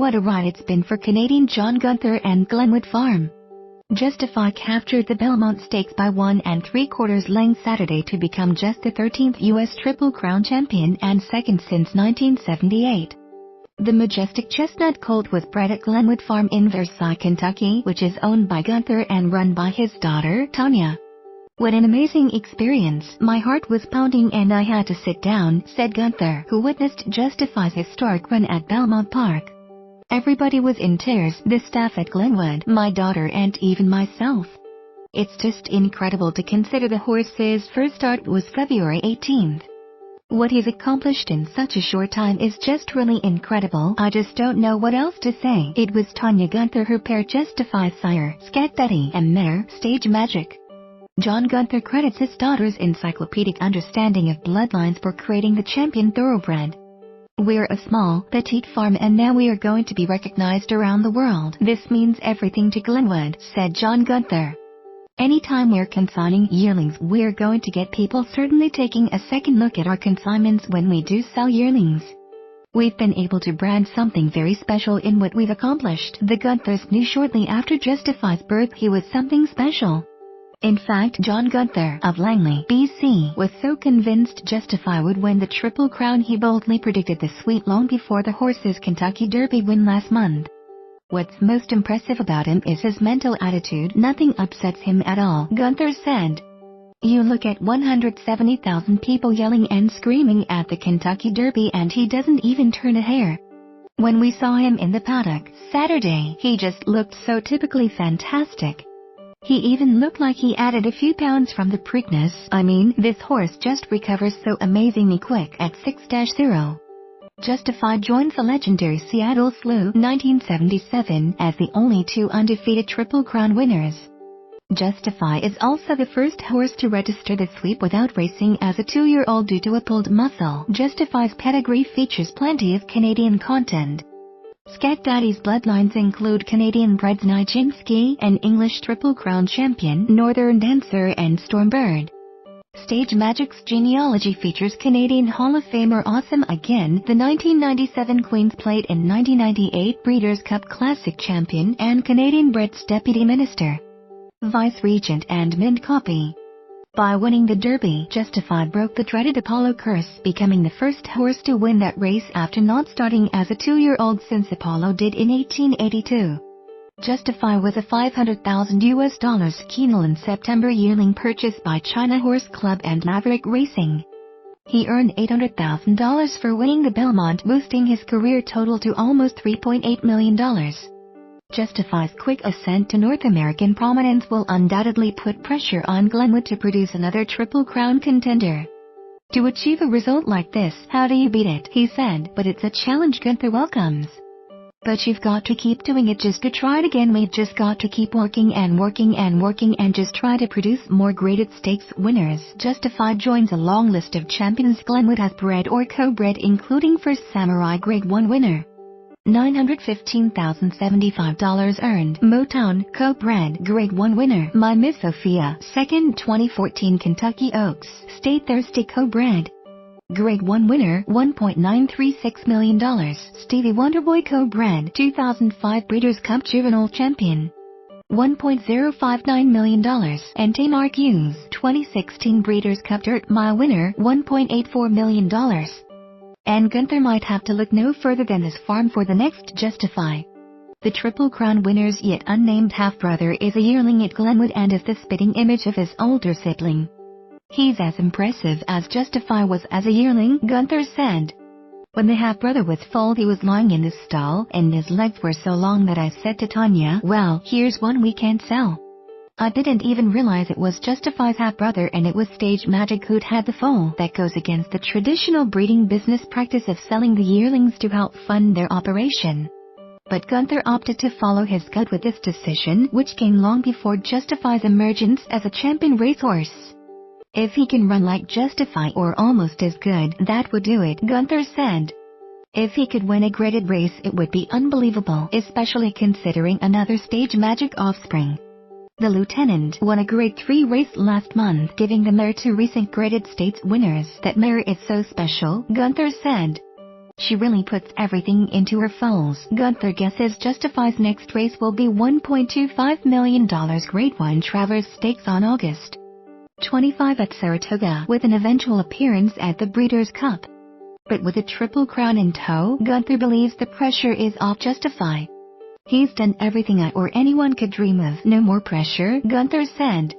What a ride it's been for Canadian John Gunther and Glenwood Farm. Justify captured the Belmont Stakes by 1 3/4 length Saturday to become just the 13th U.S. Triple Crown champion and second since 1978. The majestic chestnut colt was bred at Glenwood Farm in Versailles, Kentucky, which is owned by Gunther and run by his daughter, Tanya. "What an amazing experience. My heart was pounding and I had to sit down," said Gunther, who witnessed Justify's historic run at Belmont Park. "Everybody was in tears, the staff at Glenwood, my daughter and even myself. It's just incredible to consider the horse's first start was February 18th. What he's accomplished in such a short time is just really incredible. I just don't know what else to say." It was Tanya Gunther who paired Justify's sire, Scat Daddy, and mare, Stage Magic. John Gunther credits his daughter's encyclopedic understanding of bloodlines for creating the champion thoroughbred. "We're a small, petite farm and now we are going to be recognized around the world. This means everything to Glenwood," said John Gunther. "Anytime we're consigning yearlings, we're going to get people certainly taking a second look at our consignments when we do sell yearlings. We've been able to brand something very special in what we've accomplished." The Gunthers knew shortly after Justify's birth he was something special. In fact, John Gunther of Langley, BC, was so convinced Justify would win the Triple Crown he boldly predicted the sweep long before the horse's Kentucky Derby win last month. "What's most impressive about him is his mental attitude. Nothing upsets him at all," Gunther said. "You look at 170,000 people yelling and screaming at the Kentucky Derby and he doesn't even turn a hair. When we saw him in the paddock Saturday, he just looked so typically fantastic. He even looked like he added a few pounds from the Preakness. I mean, this horse just recovers so amazingly quick at 6-0. Justify joins the legendary Seattle Slew 1977 as the only two undefeated Triple Crown winners. Justify is also the first horse to register the sweep without racing as a 2-year-old due to a pulled muscle. Justify's pedigree features plenty of Canadian content. Scat Daddy's bloodlines include Canadian-bred Nijinsky, an English Triple Crown champion, Northern Dancer and Stormbird. Stage Magic's genealogy features Canadian Hall of Famer Awesome Again, the 1997 Queen's Plate and 1998 Breeders' Cup Classic champion and Canadian-bred's Deputy Minister, Vice-Regent and Mint Copy. By winning the Derby, Justify broke the dreaded Apollo curse, becoming the first horse to win that race after not starting as a 2-year-old since Apollo did in 1882. Justify was a $500,000 Keeneland September yearling purchased by China Horse Club and Maverick Racing. He earned $800,000 for winning the Belmont, boosting his career total to almost $3.8 million. Justify's quick ascent to North American prominence will undoubtedly put pressure on Glenwood to produce another Triple Crown contender. "To achieve a result like this, how do you beat it?" he said, "but it's a challenge Gunther welcomes. But you've got to keep doing it just to try it again. We've just got to keep working and working and working and just try to produce more graded stakes winners." Justify joins a long list of champions Glenwood has bred or co-bred, including First Samurai Grade 1 winner, $915,075 earned. Motown, co-bred, Grade 1 winner. My Miss Sophia, second 2014 Kentucky Oaks State Thirsty co-bred, Grade 1 winner, $1.936 million. Stevie Wonderboy co-bred, 2005 Breeders' Cup Juvenile champion, $1.059 million. And Tamar Hughes, 2016 Breeders' Cup Dirt Mile winner, $1.84 million. And Gunther might have to look no further than this farm for the next Justify. The Triple Crown winner's yet unnamed half-brother is a yearling at Glenwood and is the spitting image of his older sibling. "He's as impressive as Justify was as a yearling," Gunther said. "When the half-brother was foaled he was lying in the stall and his legs were so long that I said to Tanya, well, here's one we can't sell. I didn't even realize it was Justify's half-brother and it was Stage Magic who'd had the foal. That goes against the traditional breeding business practice of selling the yearlings to help fund their operation." But Gunther opted to follow his gut with this decision, which came long before Justify's emergence as a champion racehorse. "If he can run like Justify or almost as good, that would do it," Gunther said. "If he could win a graded race it would be unbelievable, especially considering another Stage Magic offspring. The Lieutenant won a Grade 3 race last month, giving the mare to recent graded states winners. That mare is so special," Gunther said. She really puts everything into her foals. Gunther guesses Justify's next race will be $1.25 million Grade 1 Travers Stakes on August 25 at Saratoga, with an eventual appearance at the Breeders' Cup. But with a Triple Crown in tow, Gunther believes the pressure is off Justify. He's done everything I or anyone could dream of. No more pressure, Gunther said.